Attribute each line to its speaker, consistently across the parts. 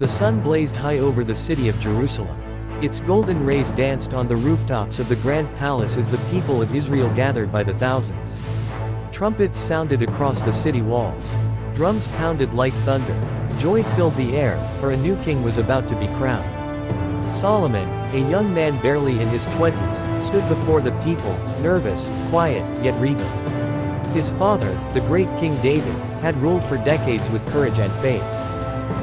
Speaker 1: The sun blazed high over the city of Jerusalem. Its golden rays danced on the rooftops of the grand palace as the people of Israel gathered by the thousands. Trumpets sounded across the city walls. Drums pounded like thunder. Joy filled the air, for a new king was about to be crowned. Solomon, a young man barely in his 20s, stood before the people, nervous, quiet, yet regal. His father, the great King David, had ruled for decades with courage and faith.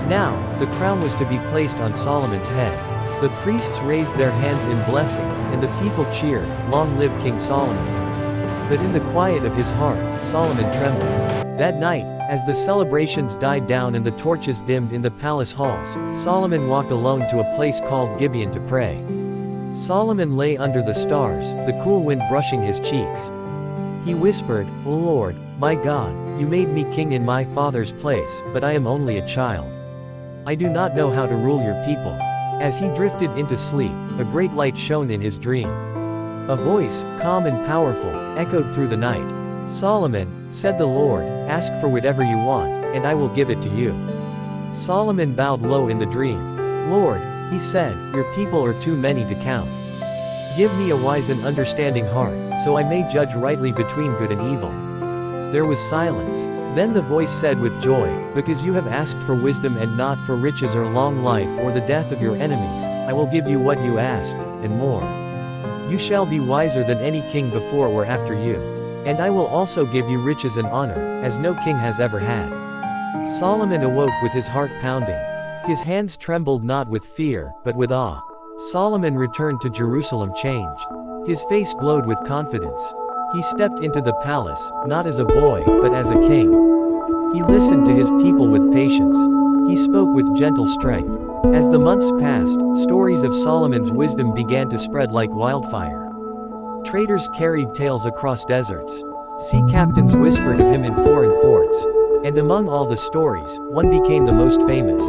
Speaker 1: Now, the crown was to be placed on Solomon's head. The priests raised their hands in blessing, and the people cheered, "Long live King Solomon." But in the quiet of his heart, Solomon trembled. That night, as the celebrations died down and the torches dimmed in the palace halls, Solomon walked alone to a place called Gibeon to pray. Solomon lay under the stars, the cool wind brushing his cheeks. He whispered, "O Lord, my God, you made me king in my father's place, but I am only a child. I do not know how to rule your people." As he drifted into sleep, a great light shone in his dream. A voice, calm and powerful, echoed through the night. "Solomon," said the Lord, "ask for whatever you want, and I will give it to you." Solomon bowed low in the dream. "Lord," he said, "your people are too many to count. Give me a wise and understanding heart, so I may judge rightly between good and evil." There was silence. Then the voice said with joy, "Because you have asked for wisdom and not for riches or long life or the death of your enemies, I will give you what you asked, and more. You shall be wiser than any king before or after you. And I will also give you riches and honor, as no king has ever had." Solomon awoke with his heart pounding. His hands trembled not with fear, but with awe. Solomon returned to Jerusalem changed. His face glowed with confidence. He stepped into the palace, not as a boy, but as a king. He listened to his people with patience. He spoke with gentle strength. As the months passed, stories of Solomon's wisdom began to spread like wildfire. Traders carried tales across deserts. Sea captains whispered of him in foreign ports. And among all the stories, one became the most famous.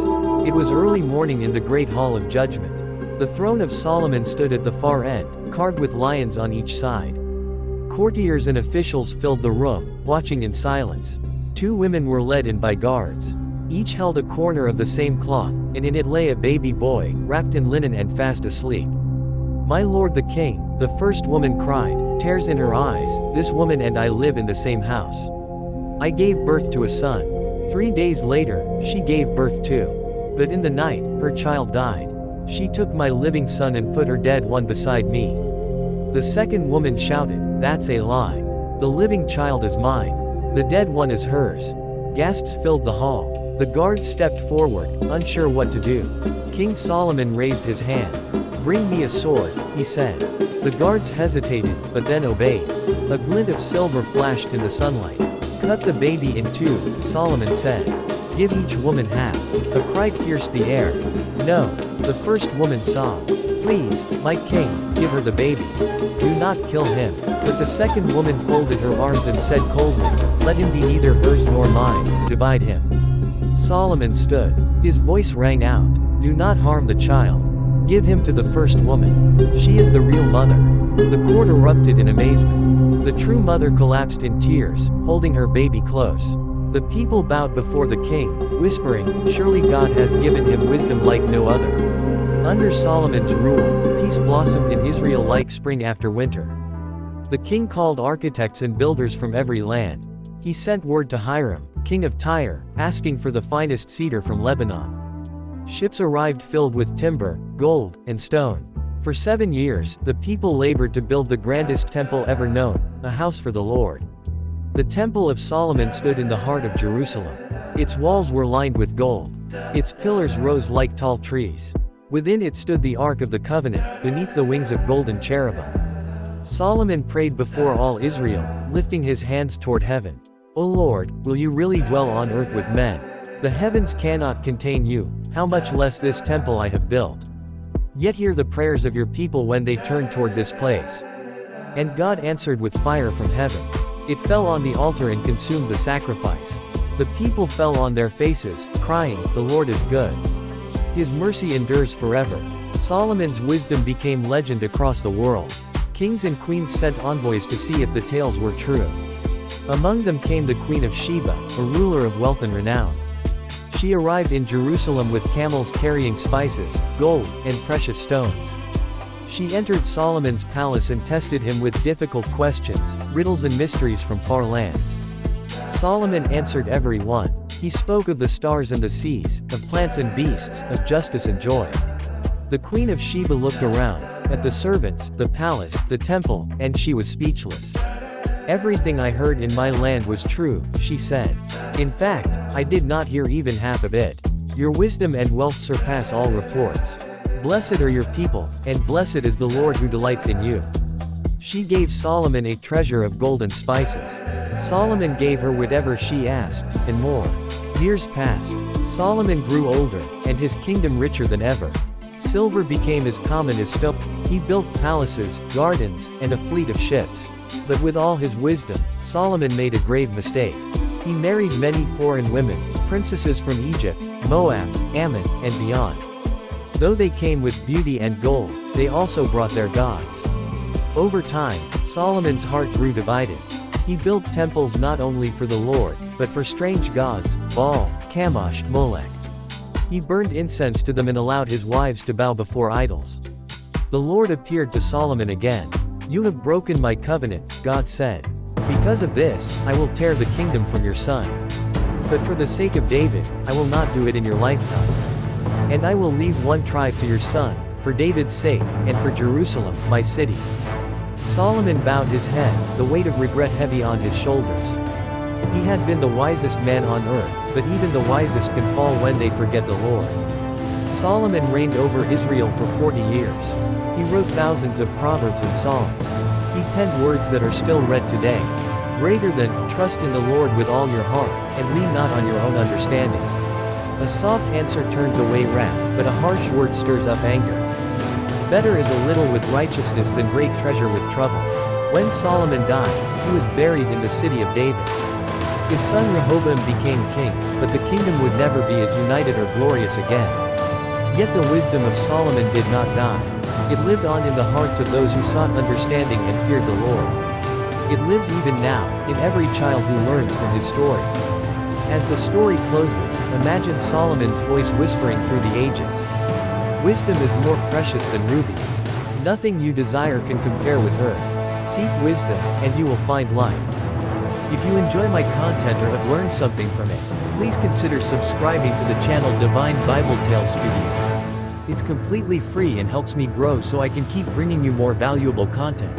Speaker 1: It was early morning in the great hall of judgment. The throne of Solomon stood at the far end, carved with lions on each side. Courtiers and officials filled the room, watching in silence. 2 women were led in by guards. Each held a corner of the same cloth, and in it lay a baby boy, wrapped in linen and fast asleep. "My lord the king," the first woman cried, tears in her eyes, "this woman and I live in the same house. I gave birth to a son. 3 days later, she gave birth too. But in the night, her child died. She took my living son and put her dead one beside me." The second woman shouted, "That's a lie. The living child is mine. The dead one is hers." Gasps filled the hall. The guards stepped forward, unsure what to do. King Solomon raised his hand. "Bring me a sword," he said. The guards hesitated, but then obeyed. A glint of silver flashed in the sunlight. "Cut the baby in 2, Solomon said. "Give each woman half." A cry pierced the air. "No," the first woman sobbed. "Please, my king, give her the baby. Do not kill him." But the second woman folded her arms and said coldly, "Let him be neither hers nor mine, divide him." Solomon stood. His voice rang out, "Do not harm the child. Give him to the first woman. She is the real mother." The court erupted in amazement. The true mother collapsed in tears, holding her baby close. The people bowed before the king, whispering, "Surely God has given him wisdom like no other." Under Solomon's rule, peace blossomed in Israel like spring after winter. The king called architects and builders from every land. He sent word to Hiram, king of Tyre, asking for the finest cedar from Lebanon. Ships arrived filled with timber, gold, and stone. For 7 years, the people labored to build the grandest temple ever known, a house for the Lord. The Temple of Solomon stood in the heart of Jerusalem. Its walls were lined with gold. Its pillars rose like tall trees. Within it stood the Ark of the Covenant, beneath the wings of golden cherubim. Solomon prayed before all Israel, lifting his hands toward heaven. "O Lord, will you really dwell on earth with men? The heavens cannot contain you, how much less this temple I have built. Yet hear the prayers of your people when they turn toward this place." And God answered with fire from heaven. It fell on the altar and consumed the sacrifice. The people fell on their faces, crying, "The Lord is good. His mercy endures forever." Solomon's wisdom became legend across the world. Kings and queens sent envoys to see if the tales were true. Among them came the Queen of Sheba, a ruler of wealth and renown. She arrived in Jerusalem with camels carrying spices, gold, and precious stones. She entered Solomon's palace and tested him with difficult questions, riddles and mysteries from far lands. Solomon answered every one. He spoke of the stars and the seas, of plants and beasts, of justice and joy. The Queen of Sheba looked around, at the servants, the palace, the temple, and she was speechless. "Everything I heard in my land was true," she said. "In fact, I did not hear even half of it. Your wisdom and wealth surpass all reports. Blessed are your people, and blessed is the Lord who delights in you." She gave Solomon a treasure of gold and spices. Solomon gave her whatever she asked, and more. Years passed. Solomon grew older, and his kingdom richer than ever. Silver became as common as stone. He built palaces, gardens, and a fleet of ships. But with all his wisdom, Solomon made a grave mistake. He married many foreign women, princesses from Egypt, Moab, Ammon, and beyond. Though they came with beauty and gold, they also brought their gods. Over time, Solomon's heart grew divided. He built temples not only for the Lord, but for strange gods, Baal, Chemosh, Molech. He burned incense to them and allowed his wives to bow before idols. The Lord appeared to Solomon again. "You have broken my covenant," God said. "Because of this, I will tear the kingdom from your son. But for the sake of David, I will not do it in your lifetime. And I will leave one tribe to your son, for David's sake, and for Jerusalem, my city." Solomon bowed his head, the weight of regret heavy on his shoulders. He had been the wisest man on earth, but even the wisest can fall when they forget the Lord. Solomon reigned over Israel for 40 years. He wrote thousands of proverbs and songs. He penned words that are still read today. Greater than, "Trust in the Lord with all your heart, and lean not on your own understanding." A soft answer turns away wrath, but a harsh word stirs up anger. Better is a little with righteousness than great treasure with trouble. When Solomon died, he was buried in the city of David. His son Rehoboam became king, but the kingdom would never be as united or glorious again. Yet the wisdom of Solomon did not die. It lived on in the hearts of those who sought understanding and feared the Lord. It lives even now, in every child who learns from his story. As the story closes, imagine Solomon's voice whispering through the ages. "Wisdom is more precious than rubies. Nothing you desire can compare with her. Seek wisdom, and you will find life." If you enjoy my content or have learned something from it, please consider subscribing to the channel Divine Bible Tales Studio. It's completely free and helps me grow so I can keep bringing you more valuable content.